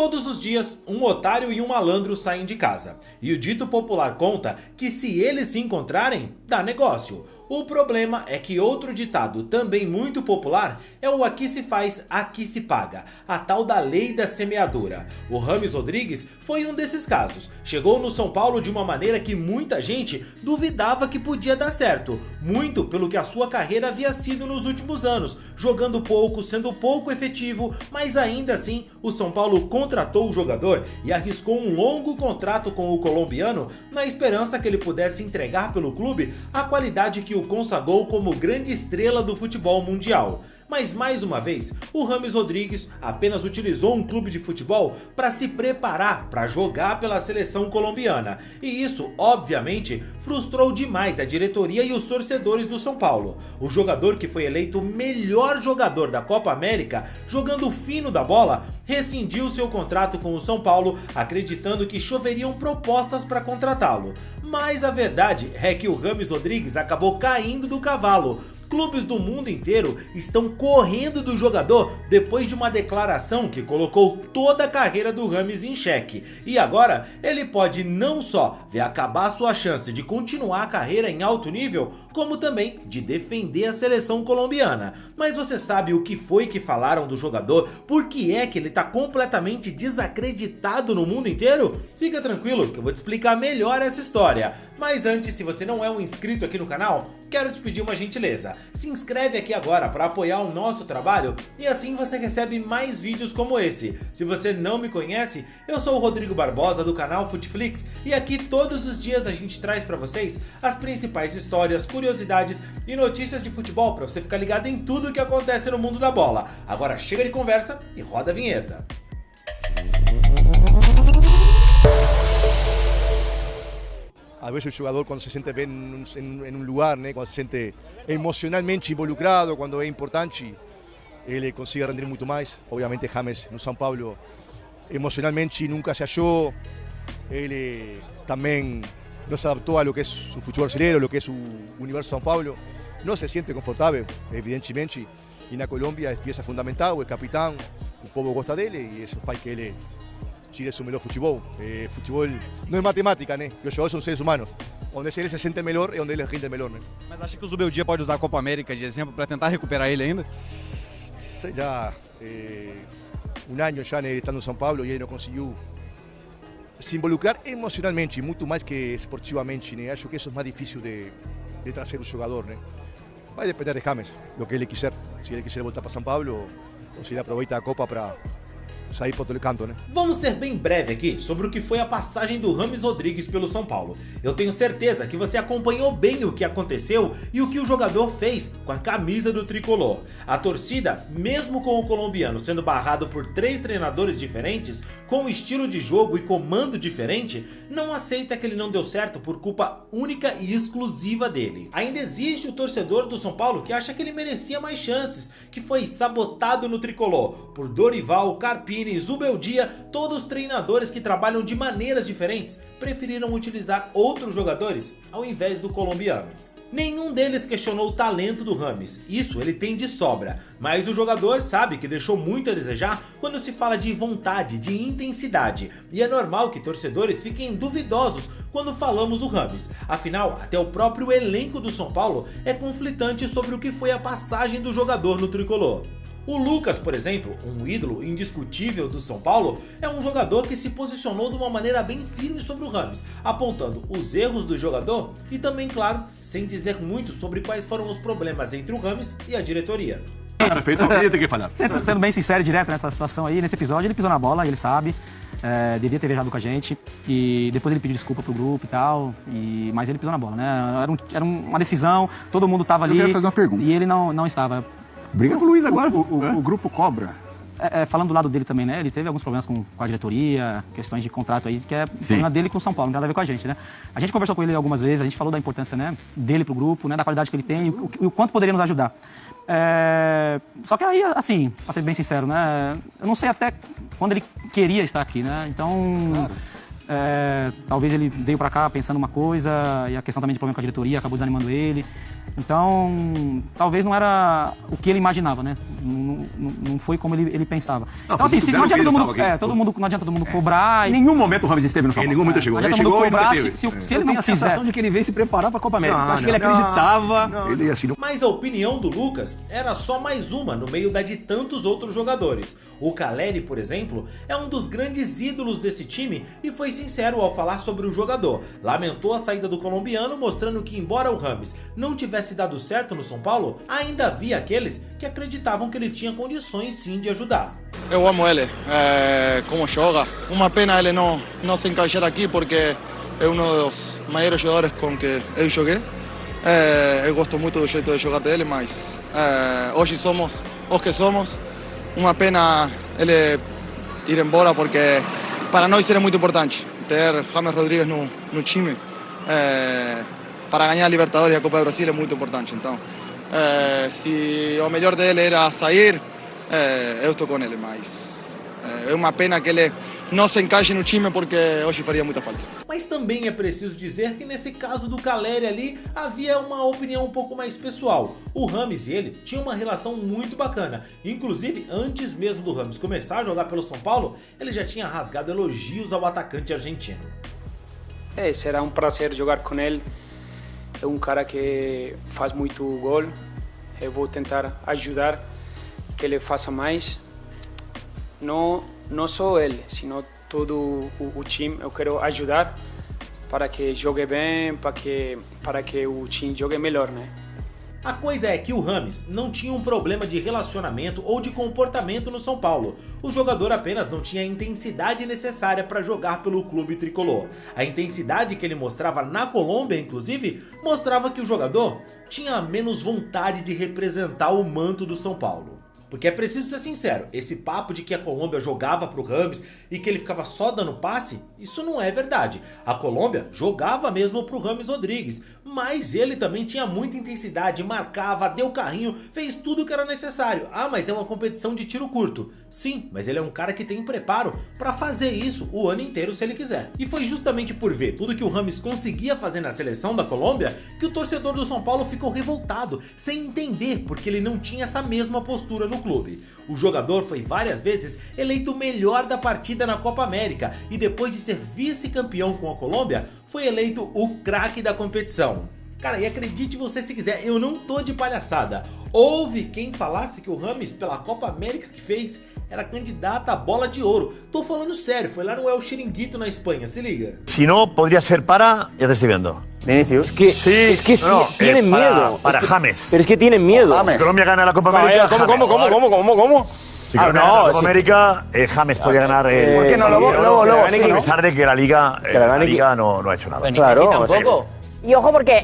Todos os dias, um otário e um malandro saem de casa. E o dito popular conta que se eles se encontrarem, dá negócio. O problema é que outro ditado também muito popular é o aqui se faz, aqui se paga, a tal da lei da semeadura. O James Rodrigues foi um desses casos. Chegou no São Paulo de uma maneira que muita gente duvidava que podia dar certo, muito pelo que a sua carreira havia sido nos últimos anos, jogando pouco, sendo pouco efetivo, mas ainda assim o São Paulo contratou o jogador e arriscou um longo contrato com o colombiano na esperança que ele pudesse entregar pelo clube a qualidade que o consagrou como grande estrela do futebol mundial. Mas mais uma vez, o James Rodrigues apenas utilizou um clube de futebol para se preparar para jogar pela seleção colombiana. E isso, obviamente, frustrou demais a diretoria e os torcedores do São Paulo. O jogador que foi eleito o melhor jogador da Copa América, jogando fino da bola, rescindiu seu contrato com o São Paulo, acreditando que choveriam propostas para contratá-lo. Mas a verdade é que o James Rodrigues acabou caindo do cavalo. Clubes do mundo inteiro estão correndo do jogador depois de uma declaração que colocou toda a carreira do James em xeque. E agora ele pode não só ver acabar sua chance de continuar a carreira em alto nível, como também de defender a seleção colombiana. Mas você sabe o que foi que falaram do jogador? Por que é que ele está completamente desacreditado no mundo inteiro? Fica tranquilo que eu vou te explicar melhor essa história. Mas antes, se você não é um inscrito aqui no canal, quero te pedir uma gentileza. Se inscreve aqui agora para apoiar o nosso trabalho e assim você recebe mais vídeos como esse. Se você não me conhece, eu sou o Rodrigo Barbosa do canal Futflix e aqui todos os dias a gente traz para vocês as principais histórias, curiosidades e notícias de futebol para você ficar ligado em tudo que acontece no mundo da bola. Agora chega de conversa e roda a vinheta. A veces el jugador cuando se siente bien en un lugar, ¿no? Cuando se siente emocionalmente involucrado, cuando es importante, él consigue rendir mucho más. Obviamente James en São Paulo emocionalmente nunca se halló, él también no se adaptó a lo que es su fútbol brasileño, lo que es su universo São Paulo. No se siente confortable, evidentemente, y en Colombia es pieza fundamental, o es capitán, un poco gosta dele, y eso hace que él tire su melhor futebol. Futebol não é matemática, né? Os jogadores são seres humanos. Onde ele se sente melhor é onde ele rende melhor, né? Mas acha que o Zubeldia pode usar a Copa América de exemplo para tentar recuperar ele ainda? Sei lá, um ano já ele está no São Paulo e ele não conseguiu se involucrar emocionalmente, muito mais que esportivamente, né? Acho que isso é mais difícil de trazer o jogador, né? Vai depender de James, o que ele quiser. Se ele quiser voltar para São Paulo ou se ele aproveita a Copa para sair para outro canto, né? Vamos ser bem breve aqui sobre o que foi a passagem do James Rodrigues pelo São Paulo. Eu tenho certeza que você acompanhou bem o que aconteceu e o que o jogador fez com a camisa do tricolor. A torcida, mesmo com o colombiano sendo barrado por 3 treinadores diferentes, com estilo de jogo e comando diferente, não aceita que ele não deu certo por culpa única e exclusiva dele. Ainda existe o torcedor do São Paulo que acha que ele merecia mais chances, que foi sabotado no tricolor por Dorival, Carpini, Zubeldia, todos os treinadores que trabalham de maneiras diferentes preferiram utilizar outros jogadores ao invés do colombiano. Nenhum deles questionou o talento do James, isso ele tem de sobra, mas o jogador sabe que deixou muito a desejar quando se fala de vontade, de intensidade, e é normal que torcedores fiquem duvidosos quando falamos do James. Afinal, até o próprio elenco do São Paulo é conflitante sobre o que foi a passagem do jogador no tricolor. O Lucas, por exemplo, um ídolo indiscutível do São Paulo, é um jogador que se posicionou de uma maneira bem firme sobre o James, apontando os erros do jogador e também, claro, sem dizer muito sobre quais foram os problemas entre o James e a diretoria. A respeito, ele tem que falar. Sendo bem sincero e direto nessa situação aí, nesse episódio, ele pisou na bola, ele sabe, devia ter viajado com a gente, e depois ele pediu desculpa pro grupo e tal, mas ele pisou na bola, né? Era uma decisão, todo mundo tava ali. Eu quero fazer uma pergunta. E ele não estava. Briga com o Luiz agora. O grupo cobra. Falando do lado dele também, né? Ele teve alguns problemas com a diretoria, questões de contrato aí, que é problema dele com o São Paulo, não tem nada a ver com a gente, né? A gente conversou com ele algumas vezes, a gente falou da importância, né, dele pro grupo, né, da qualidade que ele tem e o quanto poderia nos ajudar. Só que aí, assim, pra ser bem sincero, né? Eu não sei até quando ele queria estar aqui, né? Então, claro. Talvez ele veio pra cá pensando uma coisa e a questão também de problema com a diretoria acabou desanimando ele. Então, talvez não era o que ele imaginava, né? Não foi como ele pensava. Não, então, assim, não adianta não adianta todo mundo cobrar. Em nenhum momento o Rames esteve no São Paulo. Em nenhum momento chegou. Ele chegou cobrar, e se ele tem a sensação de que ele veio se preparar para a Copa América. Eu acho que ele acreditava. Ele assim, Mas a opinião do Lucas era só mais uma no meio da de tantos outros jogadores. O Caleri, por exemplo, é um dos grandes ídolos desse time e foi sincero ao falar sobre o jogador. Lamentou a saída do colombiano, mostrando que embora o Rames não tivesse dado certo no São Paulo, ainda havia aqueles que acreditavam que ele tinha condições sim de ajudar. Eu amo ele, como joga. Uma pena ele não se encaixar aqui porque é um dos maiores jogadores com que eu joguei. Eu gosto muito do jeito de jogar dele, mas hoje somos os que somos. Uma pena ele ir embora porque para nós era muito importante ter James Rodríguez no time. Para ganhar a Libertadores e a Copa do Brasil é muito importante. Então, se o melhor dele era sair, eu estou com ele, mas é uma pena que ele não se encaixe no time porque hoje faria muita falta. Mas também é preciso dizer que nesse caso do Caleri ali havia uma opinião um pouco mais pessoal. O Rames e ele tinham uma relação muito bacana. Inclusive, antes mesmo do Rames começar a jogar pelo São Paulo, ele já tinha rasgado elogios ao atacante argentino. Será um prazer jogar com ele. É um cara que faz muito gol. Eu vou tentar ajudar que ele faça mais. Não só ele, sino todo o time. Eu quero ajudar para que jogue bem, para que o time jogue melhor, né? A coisa é que o Rames não tinha um problema de relacionamento ou de comportamento no São Paulo. O jogador apenas não tinha a intensidade necessária para jogar pelo clube tricolor. A intensidade que ele mostrava na Colômbia, inclusive, mostrava que o jogador tinha menos vontade de representar o manto do São Paulo. Porque é preciso ser sincero, esse papo de que a Colômbia jogava pro Rames e que ele ficava só dando passe, isso não é verdade. A Colômbia jogava mesmo pro James Rodríguez, mas ele também tinha muita intensidade, marcava, deu carrinho, fez tudo o que era necessário. Ah, mas é uma competição de tiro curto. Sim, mas ele é um cara que tem preparo pra fazer isso o ano inteiro se ele quiser. E foi justamente por ver tudo que o Rames conseguia fazer na seleção da Colômbia que o torcedor do São Paulo ficou revoltado, sem entender porque ele não tinha essa mesma postura no clube. O jogador foi várias vezes eleito o melhor da partida na Copa América e depois de ser vice-campeão com a Colômbia, foi eleito o craque da competição. Cara, e acredite você se quiser, eu não tô de palhaçada. Houve quem falasse que o Rames, pela Copa América que fez, era candidato à bola de ouro. Tô falando sério, foi lá no El Chiringuito na Espanha, se liga. Si no, podría ser para, ya te estoy viendo. Vinicius. Sí, tienen miedo. Para James. Pero es que tienen miedo. Si Colombia gana la Copa América, ¿Cómo? Si Colombia gana la Copa América, James podría ganar. ¿Por qué no? Luego, a pesar de que la Liga no ha hecho nada. Claro, tampoco. Y ojo porque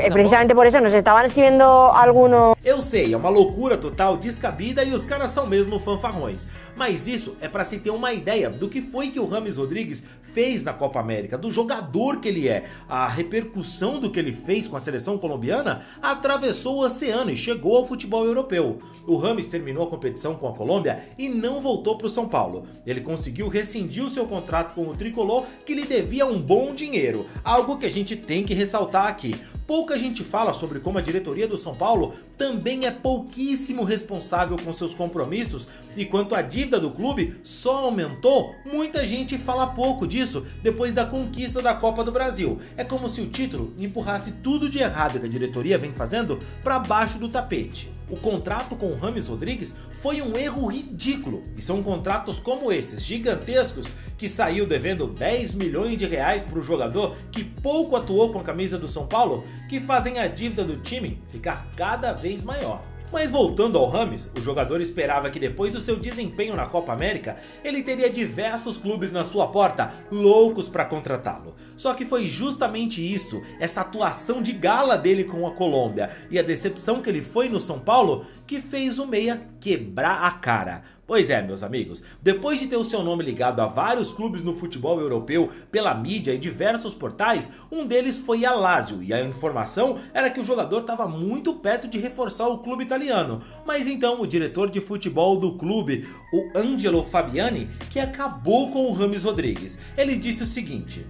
precisamente por eso nos estaban escribiendo algunos... Eu sei, é uma loucura total, descabida e os caras são mesmo fanfarrões. Mas isso é pra se ter uma ideia do que foi que o James Rodríguez fez na Copa América, do jogador que ele é. A repercussão do que ele fez com a seleção colombiana atravessou o oceano e chegou ao futebol europeu. O James terminou a competição com a Colômbia e não voltou pro São Paulo. Ele conseguiu rescindir o seu contrato com o tricolor, que lhe devia um bom dinheiro, algo que a gente tem que ressaltar aqui. Pouca gente fala sobre como a diretoria do São Paulo também é pouquíssimo responsável com seus compromissos, e quanto à dívida do clube só aumentou, muita gente fala pouco disso depois da conquista da Copa do Brasil. É como se o título empurrasse tudo de errado que a diretoria vem fazendo para baixo do tapete. O contrato com o James Rodríguez foi um erro ridículo, e são contratos como esses, gigantescos, que saiu devendo 10 milhões de reais para o jogador que pouco atuou com a camisa do São Paulo, que fazem a dívida do time ficar cada vez maior. Mas voltando ao James, o jogador esperava que depois do seu desempenho na Copa América, ele teria diversos clubes na sua porta, loucos para contratá-lo. Só que foi justamente isso, essa atuação de gala dele com a Colômbia e a decepção que ele foi no São Paulo, que fez o meia quebrar a cara. Pois é, meus amigos, depois de ter o seu nome ligado a vários clubes no futebol europeu pela mídia e diversos portais, um deles foi a Lazio, e a informação era que o jogador estava muito perto de reforçar o clube italiano. Mas então o diretor de futebol do clube, o Angelo Fabiani, que acabou com o James Rodríguez. Ele disse o seguinte: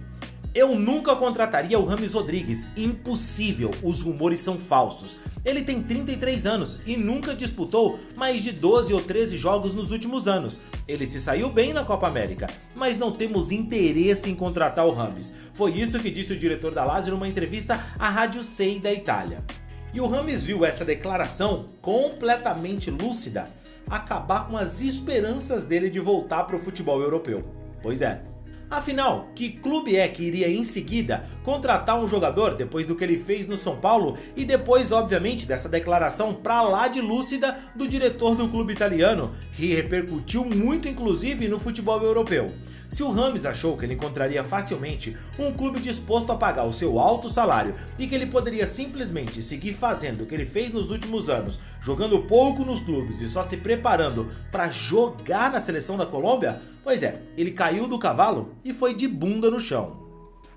Eu nunca contrataria o James Rodrigues, impossível, os rumores são falsos. Ele tem 33 anos e nunca disputou mais de 12 ou 13 jogos nos últimos anos. Ele se saiu bem na Copa América, mas não temos interesse em contratar o James. Foi isso que disse o diretor da Lazio numa entrevista à Rádio Sei da Itália. E o James viu essa declaração completamente lúcida acabar com as esperanças dele de voltar para o futebol europeu. Pois é. Afinal, que clube é que iria em seguida contratar um jogador depois do que ele fez no São Paulo e depois, obviamente, dessa declaração pra lá de lúcida do diretor do clube italiano, que repercutiu muito inclusive no futebol europeu? Se o James achou que ele encontraria facilmente um clube disposto a pagar o seu alto salário e que ele poderia simplesmente seguir fazendo o que ele fez nos últimos anos, jogando pouco nos clubes e só se preparando para jogar na seleção da Colômbia, pois é, ele caiu do cavalo e foi de bunda no chão.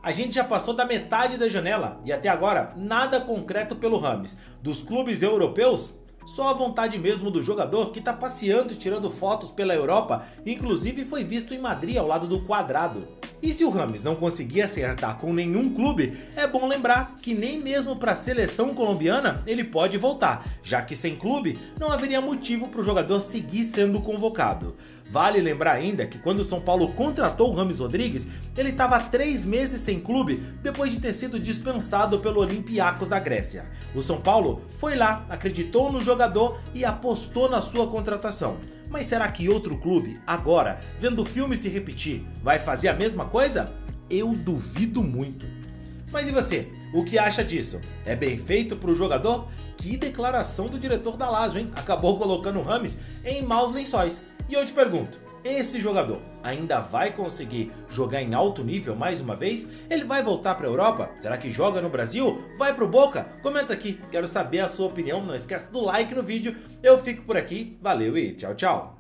A gente já passou da metade da janela e até agora nada concreto pelo James. Dos clubes europeus, só a vontade mesmo do jogador que tá passeando e tirando fotos pela Europa, inclusive foi visto em Madrid ao lado do Quadrado. E se o James não conseguir acertar com nenhum clube, é bom lembrar que nem mesmo para a seleção colombiana ele pode voltar, já que sem clube não haveria motivo para o jogador seguir sendo convocado. Vale lembrar ainda que quando o São Paulo contratou o James Rodrigues, ele estava 3 meses sem clube depois de ter sido dispensado pelo Olympiacos da Grécia. O São Paulo foi lá, acreditou no jogador e apostou na sua contratação. Mas será que outro clube, agora, vendo o filme se repetir, vai fazer a mesma coisa? Eu duvido muito. Mas e você? O que acha disso? É bem feito para o jogador? Que declaração do diretor da Lazio, hein? Acabou colocando o James em maus lençóis. E eu te pergunto, esse jogador ainda vai conseguir jogar em alto nível mais uma vez? Ele vai voltar para a Europa? Será que joga no Brasil? Vai pro Boca? Comenta aqui, quero saber a sua opinião. Não esquece do like no vídeo. Eu fico por aqui, valeu e tchau, tchau.